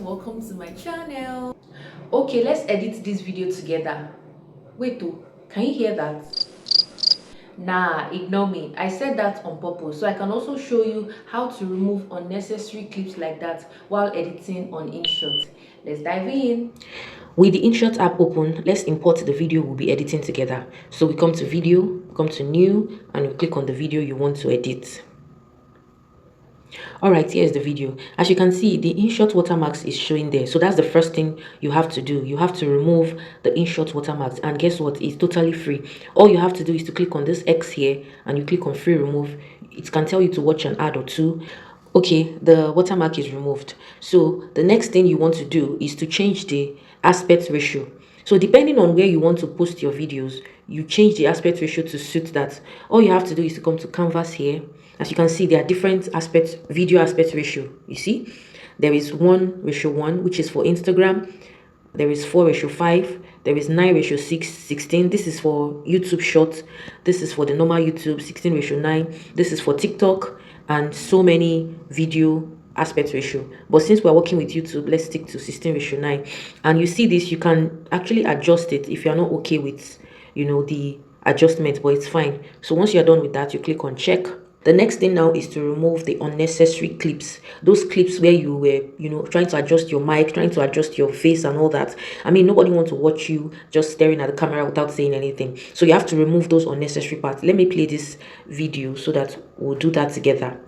welcome to my channel. Okay, let's edit this video together. Wait, oh, can you hear that? Nah, ignore me. I said that on purpose so I can also show you how to remove unnecessary clips like that while editing on InShot. Let's dive in. With the InShot app open, let's import the video we'll be editing together. So we come to video, come to new, and you click on the video you want to edit. All right, here's the video. As you can see, the InShot watermarks is showing there. So that's the first thing you have to do. You have to remove the InShot watermarks, and guess what? It's totally free. All you have to do is to click on this X here and you click on free remove. It can tell you to watch an ad or two. Okay, the watermark is removed. So the next thing you want to do is to change the aspect ratio. So depending on where you want to post your videos, you change the aspect ratio to suit that. All you have to do is to come to canvas here. As you can see, there are different video aspect ratio. You see, there is 1:1, which is for Instagram. There is 4:5. There is 9:16. This is for YouTube Short. This is for the normal YouTube, 16:9. This is for TikTok, and so many video aspect ratio. But since we're working with YouTube, let's stick to 16:9. And you see this, you can actually adjust it if you're not okay with, the adjustment, but it's fine. So once you're done with that, you click on check. The next thing now is to remove the unnecessary clips. Those clips where you were, trying to adjust your mic, trying to adjust your face and all that. I mean, nobody wants to watch you just staring at the camera without saying anything. So you have to remove those unnecessary parts. Let me play this video so that we'll do that together.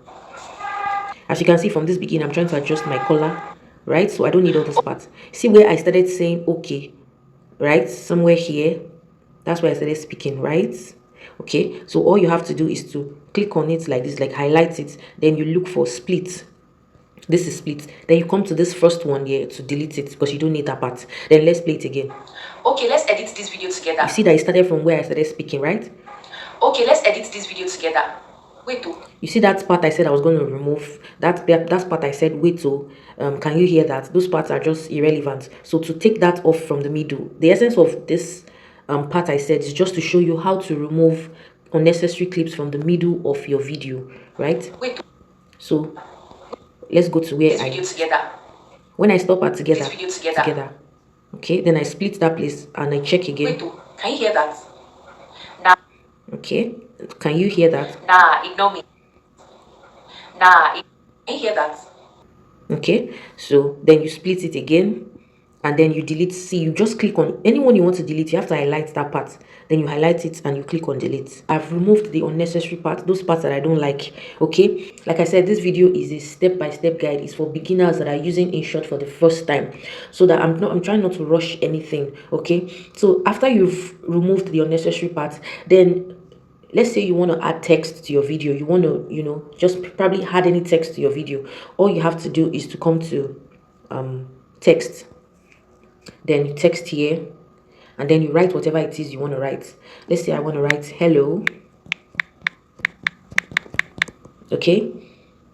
As you can see from this beginning, I'm trying to adjust my color, right? So I don't need all those parts. See where I started saying okay, right? Somewhere here. That's where I started speaking, right? Okay, so all you have to do is to click on it like this, like highlight it. Then you look for split. This is split. Then you come to this first one here to delete it because you don't need that part. Then let's play it again. Okay, let's edit this video together. You see that it started from where I started speaking, right? Okay, let's edit this video together. Wait, oh. You see that part I said I was going to remove? That part I said, wait, oh. Can you hear that? Those parts are just irrelevant. So to take that off from the middle, the essence of this part I said is just to show you how to remove unnecessary clips from the middle of your video, right? Wait. So let's go to where when I stop at together, okay, then I split that place and I check again. Wait, can you hear that? Nah. Okay, can you hear that? Nah, ignore me. Nah, can you hear that? Okay, so then you split it again and then you delete. See, you just click on anyone you want to delete. You have to highlight that part, then you highlight it and you click on delete. I've removed the unnecessary part, those parts that I don't like. Okay, like I said, this video is a step-by-step guide. It's for beginners that are using InShot for the first time, so that I'm trying not to rush anything. Okay, so after you've removed the unnecessary part, then let's say you want to add text to your video. You want to just probably add any text to your video. All you have to do is to come to text, then you text here and then you write whatever it is you want to write. Let's say I want to write hello. Okay,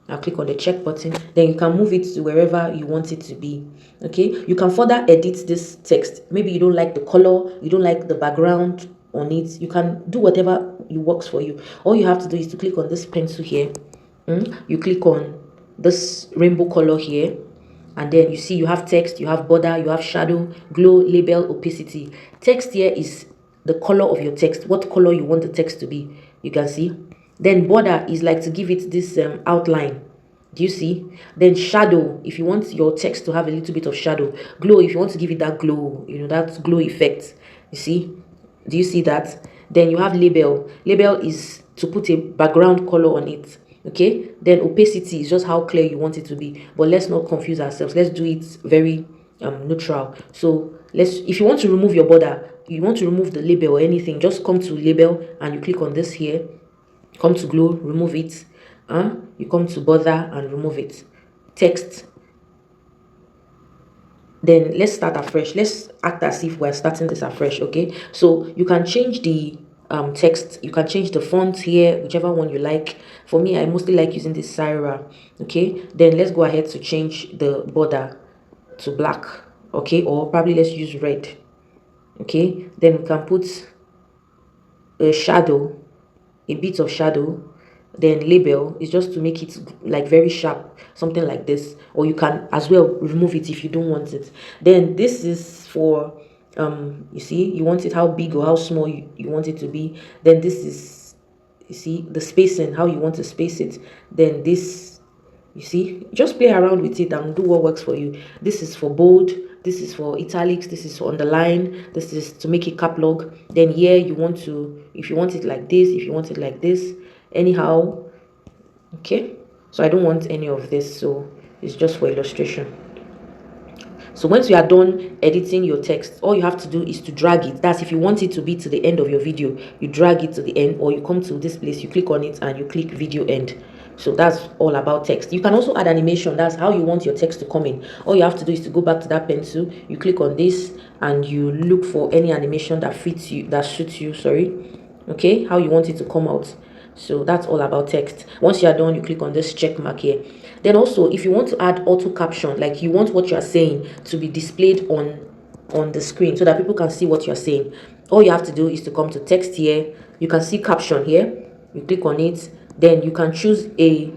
I'll click on the check button. Then you can move it to wherever you want it to be. Okay, you can further edit this text. Maybe you don't like the color, you don't like the background on it. You can do whatever works for you. All you have to do is to click on this pencil here. You click on this rainbow color here, and then you see you have text, you have border, you have shadow, glow, label, opacity. Text here is the color of your text, what color you want the text to be. You can see. Then border is like to give it this outline. Do you see? Then shadow, if you want your text to have a little bit of shadow. Glow, if you want to give it that glow, that glow effect. You see? Do you see that? Then you have label. Label is to put a background color on it. Okay, then opacity is just how clear you want it to be, but let's not confuse ourselves. Let's do it very neutral. So if you want to remove your border, you want to remove the label or anything, just come to label and you click on this here. Come to glow, remove it. You come to border and remove it. Text. Then let's start afresh. Let's act as if we're starting this afresh. Okay, so you can change the text, you can change the font here, whichever one you like. For me, I mostly like using this Syra. Okay, then let's go ahead to change the border to black. Okay, or probably let's use red. Okay, then we can put a shadow, a bit of shadow, Then label is just to make it like very sharp, something like this, or you can as well remove it if you don't want it. Then this is for you see, you want it how big or how small you want it to be. Then this is, you see, the spacing, how you want to space it. Then this, you see, just play around with it and do what works for you. This is for bold, this is for italics, this is for underline, this is to make it cap lock. Then here you want to, if you want it like this, if you want it like this, anyhow. Okay, so I don't want any of this, so it's just for illustration. So once you are done editing your text, all you have to do is to drag it. That's if you want it to be to the end of your video, you drag it to the end, or you come to this place, you click on it and you click video end. So that's all about text. You can also add animation. That's how you want your text to come in. All you have to do is to go back to that pencil, you click on this and you look for any animation that fits you, that suits you, okay, how you want it to come out. So that's all about text. Once you are done, you click on this check mark here. Then also, if you want to add auto caption, like you want what you are saying to be displayed on the screen so that people can see what you're saying, all you have to do is to come to text here. You can see caption here, you click on it. Then you can choose a,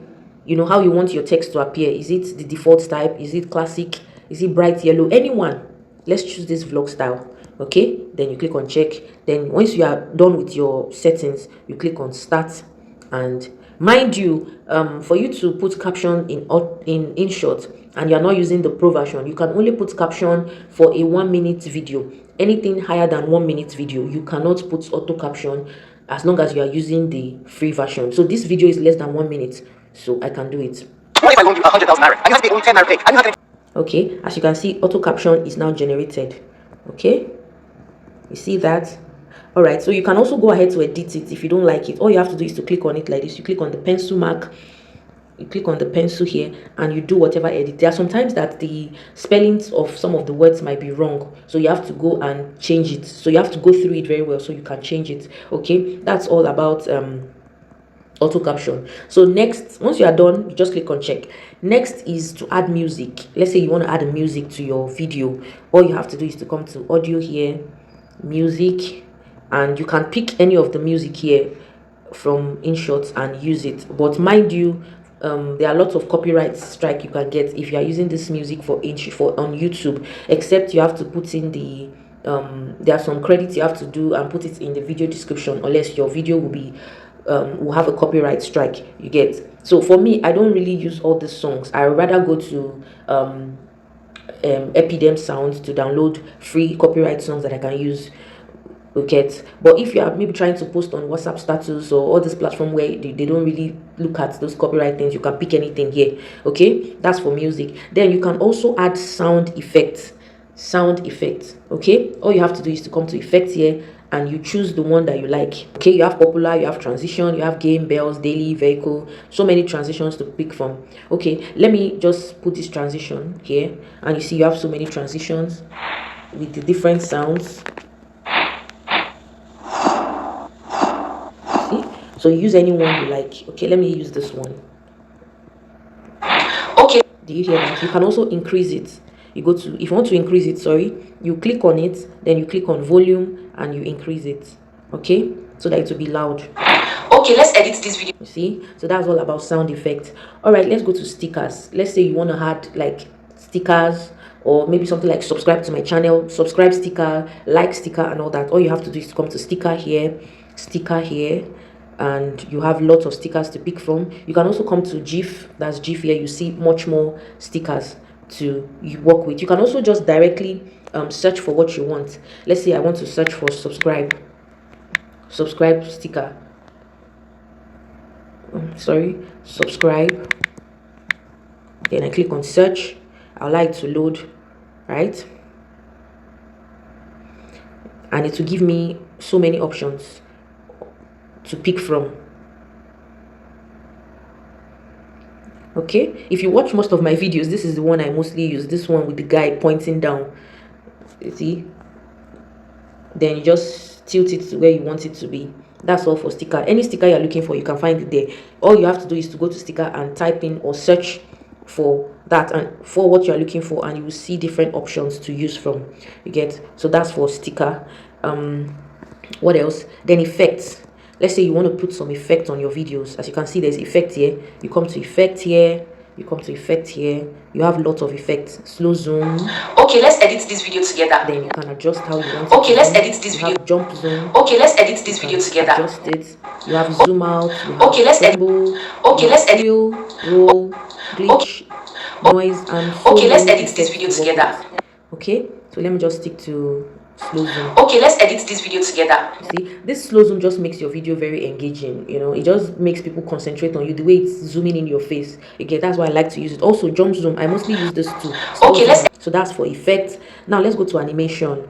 you know, how you want your text to appear. Is it the default type? Is it classic? Is it bright yellow? Anyone. Let's choose this vlog style. Okay, then you click on check. Then once you are done with your settings, you click on start. And mind you, for you to put caption in InShot and you're not using the pro version, you can only put caption for a 1 minute video. Anything higher than 1 minute video, you cannot put auto caption as long as you are using the free version. So this video is less than 1 minute, so I can do it. What if I loan you 100,000 naira? I have to pay only 10 naira pay. Okay, as you can see, auto caption is now generated. Okay, you see that? All right, so you can also go ahead to edit it if you don't like it. All you have to do is to click on it like this. You click on the pencil mark, you click on the pencil here, and you do whatever edit. There are sometimes that the spellings of some of the words might be wrong, so you have to go and change it. So you have to go through it very well so you can change it. Okay, that's all about auto caption. So next, once you are done, you just click on check. Next is to add music. Let's say you want to add a music to your video. All you have to do is to come to audio here, music, and you can pick any of the music here from InShot and use it. But mind you, there are lots of copyright strike you can get if you are using this music for on YouTube, except you have to put in the there are some credits you have to do and put it in the video description, unless your video will be will have a copyright strike, you get. So for me, I don't really use all these songs. I rather go to Epidem Sounds to download free copyright songs that I can use. Get. But if you are maybe trying to post on WhatsApp status or all this platform where they don't really look at those copyright things, you can pick anything here. Okay, that's for music. Then you can also add sound effects. Okay, all you have to do is to come to effects here and you choose the one that you like. Okay, you have popular, you have transition, you have game, bells, daily, vehicle, so many transitions to pick from. Okay, let me just put this transition here, and you see you have so many transitions with the different sounds. So use any one you like. Okay, let me use this one. Okay, do you hear that? You can also increase it. You go to, if you want to increase it, you click on it, then you click on volume and you increase it. Okay, so that it will be loud. Okay, let's edit this video. You see, so that's all about sound effects. All right, let's go to stickers. Let's say you want to add like stickers, or maybe something like subscribe to my channel, subscribe sticker, like sticker, and all that. All you have to do is to come to sticker here, and you have lots of stickers to pick from. You can also come to GIF, that's GIF here. You see much more stickers to work with. You can also just directly search for what you want. Let's say I want to search for subscribe sticker. Subscribe. Then I click on search. I like to load, right? And it will give me so many options to pick from. Okay, if you watch most of my videos, this is the one I mostly use, this one with the guy pointing down. You see, then you just tilt it to where you want it to be. That's all for sticker. Any sticker you're looking for, you can find it there. All you have to do is to go to sticker and type in or search for that and for what you're looking for, and you will see different options to use from. You get. So that's for sticker. What else? Then effects. let's say you want to put some effect on your videos. As you can see, there's effect here. You come to effect here, you come to effect here, you have lots of effects. Slow zoom. Okay, let's edit this video together. Then you can adjust how you want okay, it. let's edit this video. Have jump zoom. Okay, let's edit this video together. Adjust it. You have zoom out. You have okay, let's scramble. okay, let's edit. Roll, glitch, noise, and so okay, let's many edit this video together. Okay, so let me just stick to slow zoom. Okay, let's edit this video together. See, this slow zoom just makes your video very engaging. You know, it just makes people concentrate on you, the way it's zooming in your face. Okay, that's why I like to use it. Also, jump zoom, I mostly use this too. Okay, so that's for effect. Now let's go to animation.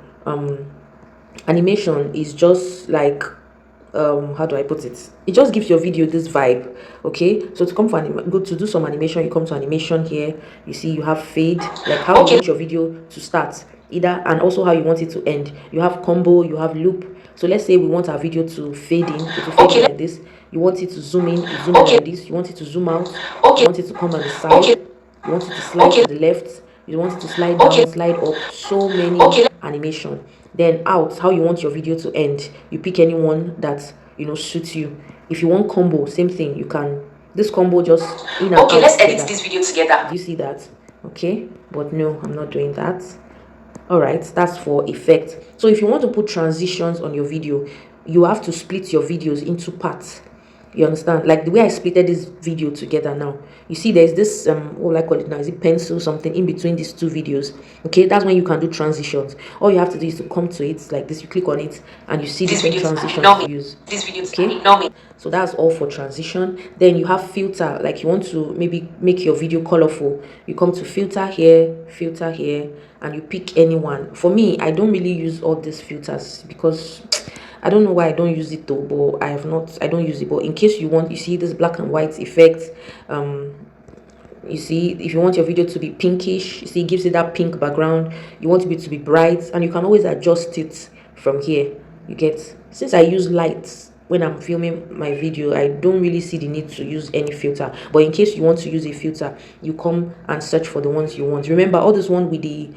Animation is just like, how do I put it, it just gives your video this vibe. Okay, so to come for go to do some animation, you come to animation here. You see you have fade, like how you want your video to start either, and also how you want it to end. You have combo, you have loop. So let's say we want our video to fade in, in like this. You want it to zoom in, zoom in like this. You want it to zoom out, you want it to come on the side, you want it to slide to the left, you want it to slide down, slide up. So many animation. Then out, how you want your video to end. You pick anyone that, you know, suits you. If you want combo, same thing. You can, this combo just in and out. Okay, let's edit this video together. Do you see that? Okay, but no, I'm not doing that. All right, that's for effect. So if you want to put transitions on your video, you have to split your videos into parts. You understand? Like the way I splitted this video together now. You see there's this, what I call it now, is it pencil something in between these two videos? Okay, that's when you can do transitions. All you have to do is to come to it like this. You click on it and you see different transitions to use. This video, okay? So that's all for transition. Then you have filter, like you want to maybe make your video colorful. You come to filter here, and you pick anyone. For me, I don't really use all these filters because I don't know why I don't use it though, but I don't use it. But in case you want, you see this black and white effect. You see, if you want your video to be pinkish, you see it gives it that pink background. You want it to be bright, and you can always adjust it from here. You get, since I use lights when I'm filming my video, I don't really see the need to use any filter. But in case you want to use a filter, you come and search for the ones you want. Remember, all this one with the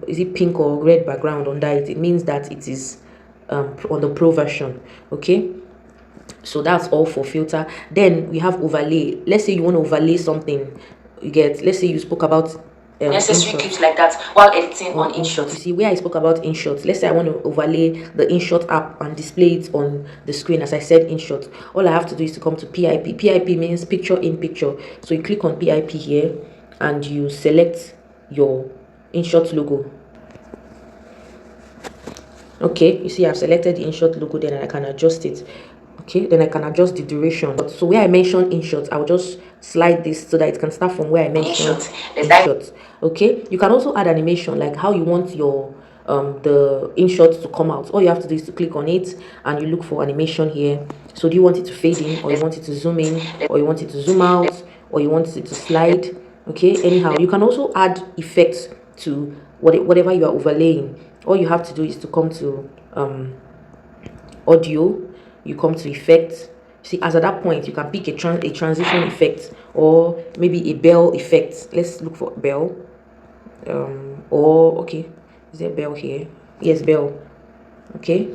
is it pink or red background under it, it means that it is on the pro version. Okay, so that's all for filter. Then we have overlay. Let's say you want to overlay something. You get, let's say you spoke about necessary clips like that while editing on InShot. You see where I spoke about InShot. Let's say I want to overlay the InShot app and display it on the screen. As I said, InShot, all I have to do is to come to PIP. PIP means picture in picture. So you click on PIP here and you select your InShot logo. Okay, you see I've selected the InShot logo. Then I can adjust it. Okay, then I can adjust the duration. So where I mentioned InShot, I'll just slide this so that it can start from where I mentioned InShot. Okay, you can also add animation, like how you want your the InShot to come out. All you have to do is to click on it and you look for animation here. So do you want it to fade in, or you want it to zoom in, or you want it to zoom out, or you want it to slide? Okay, anyhow, you can also add effects to whatever you are overlaying. All you have to do is to come to audio. You come to effect. See, as at that point, you can pick a transition effect, or maybe a bell effect. Let's look for bell. Or okay, is there bell here? Yes, bell. Okay,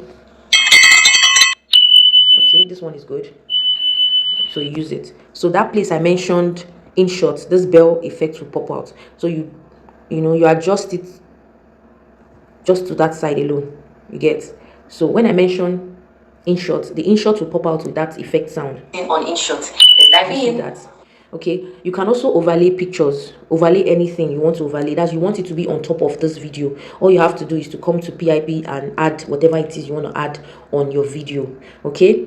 this one is good, so you use it. So that place I mentioned InShot, this bell effect will pop out. So you know you adjust it just to that side alone. You get. So when I mention InShot, the InShot will pop out with that effect sound. On InShot, let's dive in. That. Okay, you can also overlay pictures, overlay anything you want to overlay. That you want it to be on top of this video. All you have to do is to come to PIP and add whatever it is you want to add on your video. Okay,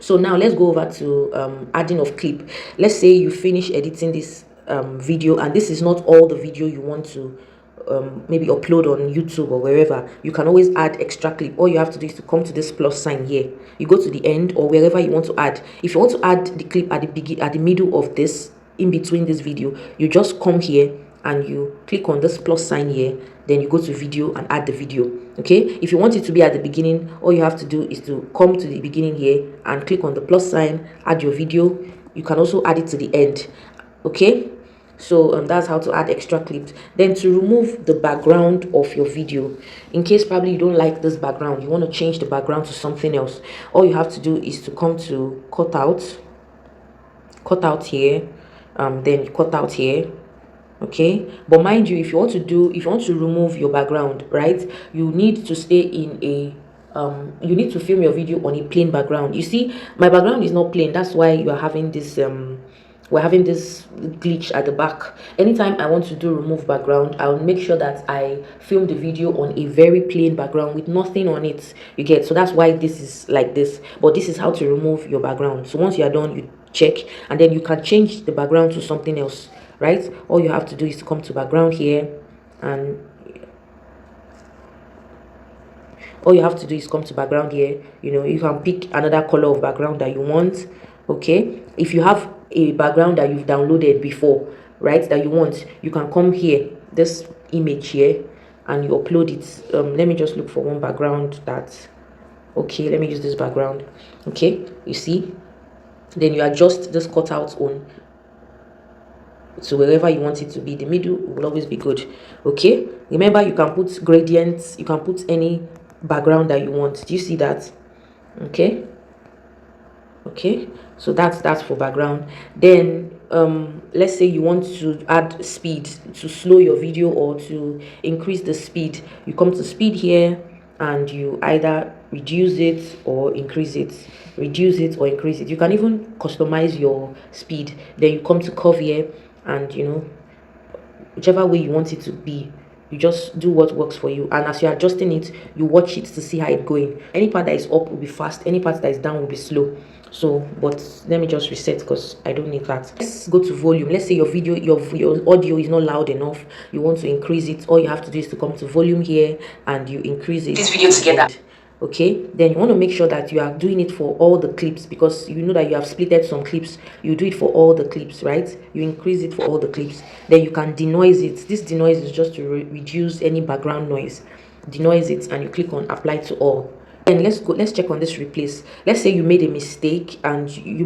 so now let's go over to adding of clip. Let's say you finish editing this video, and this is not all the video you want to maybe upload on YouTube or wherever. You can always add extra clip. All you have to do is to come to this plus sign here. You go to the end or wherever you want to add. If you want to add the clip at the middle of this, in between this video, you just come here and you click on this plus sign here. Then you go to video and add the video. Okay, if you want it to be at the beginning, all you have to do is to come to the beginning here and click on the plus sign, add your video. You can also add it to the end. Okay, So that's how to add extra clips. Then to remove the background of your video, in case probably you don't like this background, you want to change the background to something else, all you have to do is to come to cut out here, then you cut out here. Okay, but mind you, if you want to remove your background, right, you need to stay in a you need to film your video on a plain background. You see, my background is not plain, that's why you are having this we're having this glitch at the back. Anytime I want to do remove background, I'll make sure that I film the video on a very plain background with nothing on it, you get. So that's why this is like this, but this is how to remove your background. So once you are done, you check, and then you can change the background to something else, right? All you have to do is to come to background here, and all you have to do is come to background here. You can pick another color of background that you want. Okay, if you have a background that you've downloaded before, right, that you want, you can come here, this image here, and you upload it. Let me just look for one background that, okay, let me use this background. Okay, you see, then you adjust this cutout on to wherever you want it to be. The middle will always be good. Okay, remember, you can put gradients, you can put any background that you want. Do you see that? Okay, so that's for background. Then let's say you want to add speed, to slow your video or to increase the speed. You come to speed here, and you either reduce it or increase it, you can even customize your speed. Then you come to curve here, and whichever way you want it to be, you just do what works for you. And as you're adjusting it, you watch it to see how it's going. Any part that is up will be fast, any part that is down will be slow. So, but let me just reset because I don't need that. Let's go to volume. Let's say your video, your audio is not loud enough, you want to increase it. All you have to do is to come to volume here, and you increase it. This video together. Okay, then you want to make sure that you are doing it for all the clips, because you know that you have splitted some clips. You do it for all the clips, right? You increase it for all the clips. Then you can denoise it. This denoise is just to reduce any background noise. Denoise it, and you click on apply to all. And let's check on this replace. Let's say you made a mistake, and you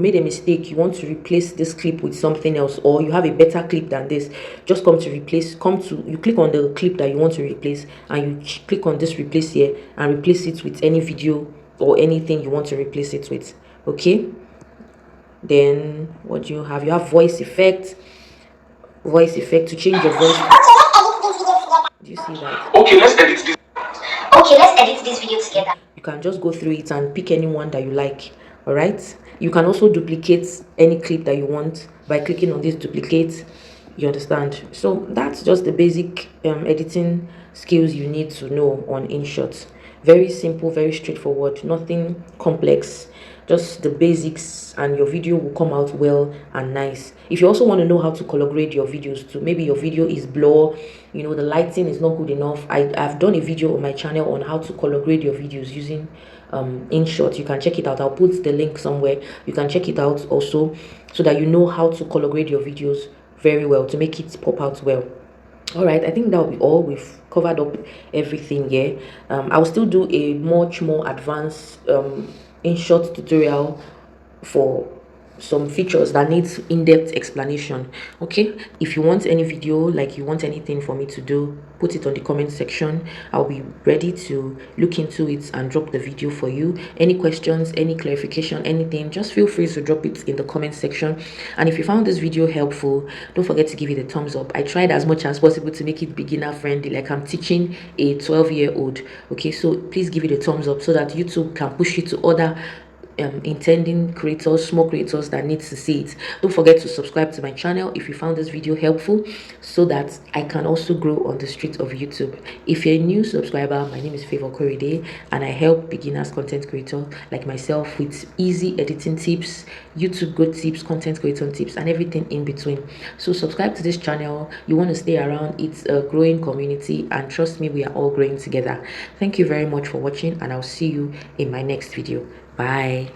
want to replace this clip with something else, or you have a better clip than this. Just come to replace, you click on the clip that you want to replace, and you click on this replace here, and replace it with any video or anything you want to replace it with. Okay, then what do you have? You have voice effect to change your voice. Do you see that? Okay, let's edit this video together. You can just go through it and pick any one that you like. All right, you can also duplicate any clip that you want by clicking on this duplicate. You understand? So that's just the basic editing skills you need to know on InShot. Very simple, very straightforward, nothing complex, just the basics, and your video will come out well and nice. If you also want to know how to color grade your videos too, maybe your video is blur, the lighting is not good enough, I've done a video on my channel on how to color grade your videos using InShot. You can check it out. I'll put the link somewhere. You can check it out also, so that you know how to color grade your videos very well, to make it pop out well. All right, I think that will be all. We've covered up everything here. I will still do a much more advanced InShot tutorial for some features that needs in-depth explanation. Okay, if you want any video, like you want anything for me to do, put it on the comment section. I'll be ready to look into it and drop the video for you. Any questions, any clarification, anything, just feel free to drop it in the comment section. And if you found this video helpful, don't forget to give it a thumbs up. I tried as much as possible to make it beginner friendly, like I'm teaching a 12-year-old. Okay, so please give it a thumbs up so that YouTube can push you to other intending creators, small creators that need to see it. Don't forget to subscribe to my channel if you found this video helpful, so that I can also grow on the street of YouTube. If you're a new subscriber, my name is Favor Korede, and I help beginners content creators like myself with easy editing tips, YouTube growth tips, content creation tips, and everything in between. So subscribe to this channel. You want to stay around. It's a growing community, and trust me, we are all growing together. Thank you very much for watching, and I'll see you in my next video. Bye.